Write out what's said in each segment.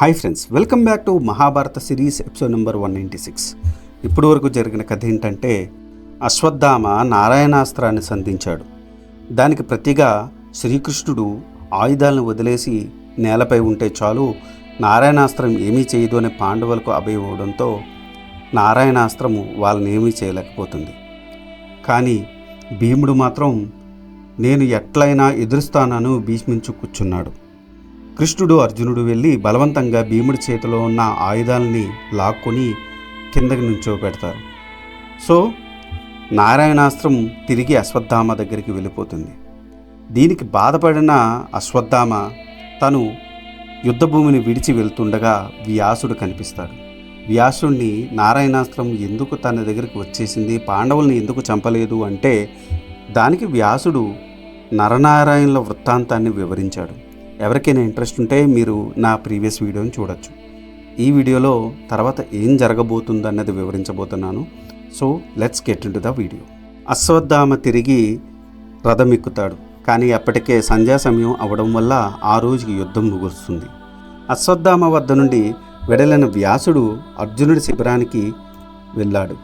Hi friends, welcome back to Mahabharata series episode number 196. ఇప్పటి వరకు జరిగిన కథ ఏంటంటే, అశ్వత్థామ నారాయణాస్త్రాన్ని సంధించాడు. దానికి ప్రతిగా శ్రీకృష్ణుడు ఆయుధాలను వదిలేసి నేలపై ఉంటే చాలు, నారాయణాస్త్రం ఏమీ చేయదు అనే పాండవులకు అభయం ఇవ్వడంతో నారాయణాస్త్రము వాళ్ళని ఏమీ చేయలేకపోతుంది. కానీ భీముడు మాత్రం నేను ఎట్లయినా ఎదురుస్తానని భీష్మించు కూర్చున్నాడు. కృష్ణుడు అర్జునుడు వెళ్ళి బలవంతంగా భీముడి చేతిలో ఉన్న ఆయుధాలని లాక్కొని కిందకి నుంచోబెడతారు. సో నారాయణాస్త్రం తిరిగి అశ్వత్థామ దగ్గరికి వెళ్ళిపోతుంది. దీనికి బాధపడిన అశ్వత్థామ తను యుద్ధభూమిని విడిచి వెళ్తుండగా వ్యాసుడు కనిపిస్తాడు. వ్యాసుడిని నారాయణాస్త్రం ఎందుకు తన దగ్గరికి వచ్చేసింది, పాండవుల్ని ఎందుకు చంపలేదు అంటే దానికి వ్యాసుడు నరనారాయణుల వృత్తాంతాన్ని వివరించాడు. ఎవరికైనా ఇంట్రెస్ట్ ఉంటే మీరు నా ప్రీవియస్ వీడియోని చూడొచ్చు. ఈ వీడియోలో తర్వాత ఏం జరగబోతుందన్నది వివరించబోతున్నాను. So let's get into the video. Ashwatthama తిరిగి రథం ఎక్కుతాడు. కానీ అప్పటికే సంధ్యా సమయం అవడం వల్ల ఆ రోజుకి యుద్ధం ముగుస్తుంది. అశ్వత్థామ వద్ద నుండి వెడలిన వ్యాసుడు అర్జునుడి శిబిరానికి వెళ్ళాడు.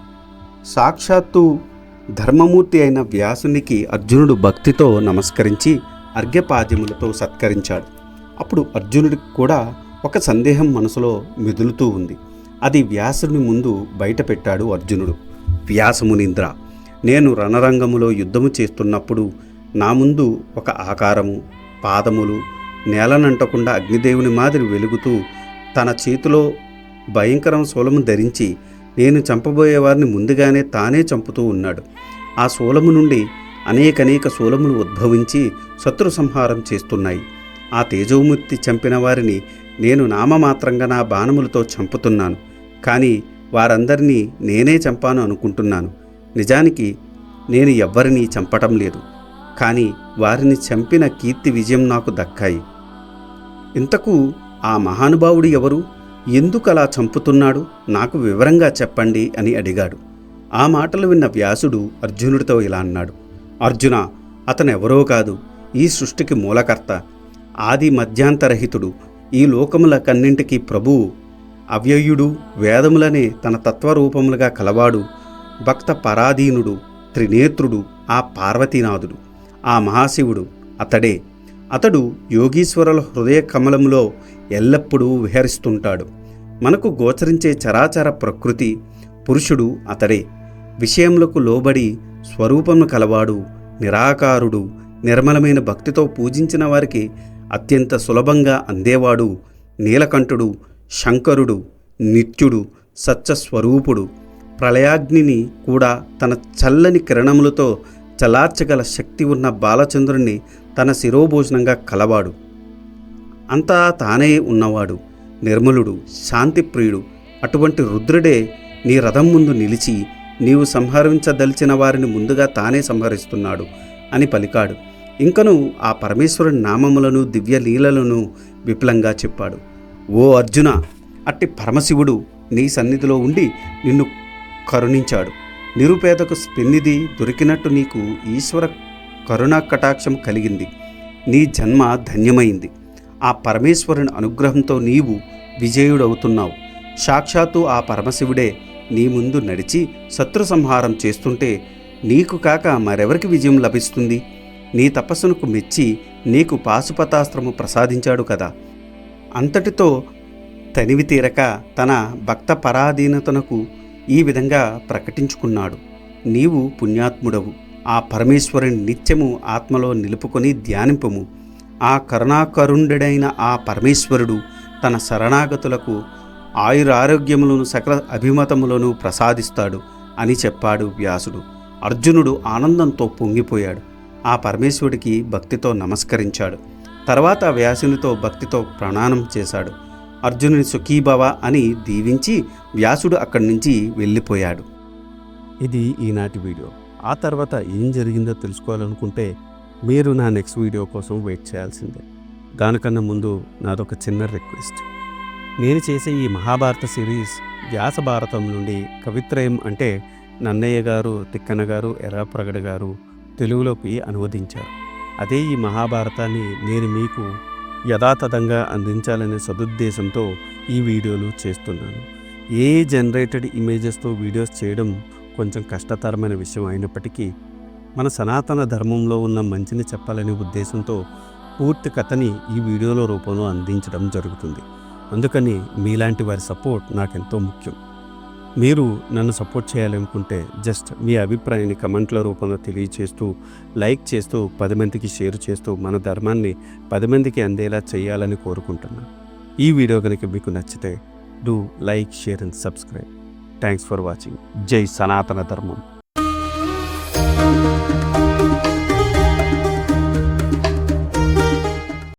సాక్షాత్తు ధర్మమూర్తి అయిన వ్యాసునికి అర్జునుడు భక్తితో నమస్కరించి అర్ఘ్యపాద్యములతో సత్కరించాడు. అప్పుడు అర్జునుడికి కూడా ఒక సందేహం మనసులో మెదులుతూ ఉంది. అది వ్యాసుని ముందు బయట పెట్టాడు అర్జునుడు. వ్యాసమునీంద్ర, నేను రణరంగములో యుద్ధము చేస్తున్నప్పుడు నా ముందు ఒక ఆకారము, పాదములు నేలనంటకుండా అగ్నిదేవుని మాదిరి వెలుగుతూ తన చేతిలో భయంకరం శూలము ధరించి నేను చంపబోయేవారిని ముందుగానే తానే చంపుతూ ఉన్నాడు. ఆ శూలము నుండి అనేక శూలములు ఉద్భవించి శత్రు సంహారం చేస్తున్నాయి. ఆ తేజోమూర్తి చంపిన వారిని నేను నామమాత్రంగా నా బాణములతో చంపుతున్నాను. కానీ వారందరినీ నేనే చంపాను అనుకుంటున్నాను. నిజానికి నేను ఎవ్వరినీ చంపటం లేదు. కానీ వారిని చంపిన కీర్తి విజయం నాకు దక్కాయి. ఇంతకు ఆ మహానుభావుడు ఎవరు, ఎందుకు అలా చంపుతున్నాడు, నాకు వివరంగా చెప్పండి అని అడిగాడు. ఆ మాటలు విన్న వ్యాసుడు అర్జునుడితో ఇలా అన్నాడు. అర్జున, అతను ఎవరో కాదు, ఈ సృష్టికి మూలకర్త, ఆది మధ్యాంతరహితుడు, ఈ లోకములకన్నింటికీ ప్రభువు, అవ్యయుడు, వేదములనే తన తత్వరూపములుగా కలవాడు, భక్త పరాధీనుడు, త్రినేత్రుడు, ఆ పార్వతీనాథుడు, ఆ మహాశివుడు అతడే. అతడు యోగీశ్వరుల హృదయ కమలములో ఎల్లప్పుడూ విహరిస్తుంటాడు. మనకు గోచరించే చరాచర ప్రకృతి పురుషుడు అతడే. విషయములకు లోబడి స్వరూపమును కలవాడు, నిరాకారుడు, నిర్మలమైన భక్తితో పూజించిన వారికి అత్యంత సులభంగా అందేవాడు, నీలకంఠుడు, శంకరుడు, నిత్యుడు, సత్యస్వరూపుడు, ప్రళయాగ్నిని కూడా తన చల్లని కిరణములతో చలార్చగల శక్తి ఉన్న బాలచంద్రుణ్ణి తన శిరోభూషణంగా కలవాడు. అంతా తానే ఉన్నవాడు, నిర్మలుడు, శాంతిప్రియుడు. అటువంటి రుద్రుడే నీ రథం ముందు నిలిచి నీవు సంహరించదలిచిన వారిని ముందుగా తానే సంహరిస్తున్నాడు అని పలికాడు. ఇంకను ఆ పరమేశ్వరుని నామములను దివ్య లీలలను విపులంగా చెప్పాడు. ఓ అర్జున, అట్టి పరమశివుడు నీ సన్నిధిలో ఉండి నిన్ను కరుణించాడు. నిరుపేదకు పెన్నిధి దొరికినట్టు నీకు ఈశ్వర కరుణా కటాక్షం కలిగింది. నీ జన్మ ధన్యమైంది. ఆ పరమేశ్వరుని అనుగ్రహంతో నీవు విజయుడవుతున్నావు. సాక్షాత్తు ఆ పరమశివుడే నీ ముందు నడిచి శత్రు సంహారం చేస్తుంటే నీకు కాక మరెవరికి విజయం లభిస్తుంది? నీ తపస్సునకు మెచ్చి నీకు పాశుపతాస్త్రము ప్రసాదించాడు కదా. అంతటితో తనివి తీరక తన భక్త పరాధీనతనకు ఈ విధంగా ప్రకటించుకున్నాడు. నీవు పుణ్యాత్ముడవు. ఆ పరమేశ్వరుని నిత్యము ఆత్మలో నిలుపుకొని ధ్యానింపము. ఆ కరుణాకరుణుడైన ఆ పరమేశ్వరుడు తన శరణాగతులకు ఆయురారోగ్యములను సకల అభిమతములను ప్రసాదిస్తాడు అని చెప్పాడు వ్యాసుడు. అర్జునుడు ఆనందంతో పొంగిపోయాడు. ఆ పరమేశ్వరుడికి భక్తితో నమస్కరించాడు. తర్వాత వ్యాసునితో భక్తితో ప్రణామం చేశాడు. అర్జునుని సుఖీభవ అని దీవించి వ్యాసుడు అక్కడి నుంచి వెళ్ళిపోయాడు. ఇది ఈనాటి వీడియో. ఆ తర్వాత ఏం జరిగిందో తెలుసుకోవాలనుకుంటే మీరు నా నెక్స్ట్ వీడియో కోసం వెయిట్ చేయాల్సిందే. దానికన్నా ముందు నాదొక చిన్న రిక్వెస్ట్. నేను చేసే ఈ మహాభారత సిరీస్ వ్యాస భారతం నుండి కవిత్రయం అంటే నన్నయ్య గారు, తిక్కన గారు, ఎర్రప్రగడ గారు తెలుగులోకి అనువదించారు. అదే ఈ మహాభారతాన్ని నేను మీకు యథాతథంగా అందించాలనే సదుద్దేశంతో ఈ వీడియోలు చేస్తున్నాను. ఏ జనరేటెడ్ ఇమేజెస్తో వీడియోస్ చేయడం కొంచెం కష్టతరమైన విషయం అయినప్పటికీ మన సనాతన ధర్మంలో ఉన్న మంచిని చెప్పాలనే ఉద్దేశంతో పూర్తి కథని ఈ వీడియోల రూపంలో అందించడం జరుగుతుంది. అందుకని మీలాంటి వారి సపోర్ట్ నాకెంతో ముఖ్యం. మీరు నన్ను సపోర్ట్ చేయాలనుకుంటే జస్ట్ మీ అభిప్రాయాన్ని కమెంట్ల రూపంలో తెలియచేస్తూ, లైక్ చేస్తూ, 10 మందికి షేర్ చేస్తూ మన ధర్మాన్ని 10 మందికి అందేలా చేయాలని కోరుకుంటున్నాను. ఈ వీడియో కనుక మీకు నచ్చితే do like, share and subscribe. Thanks for watching. జై సనాతన ధర్మం.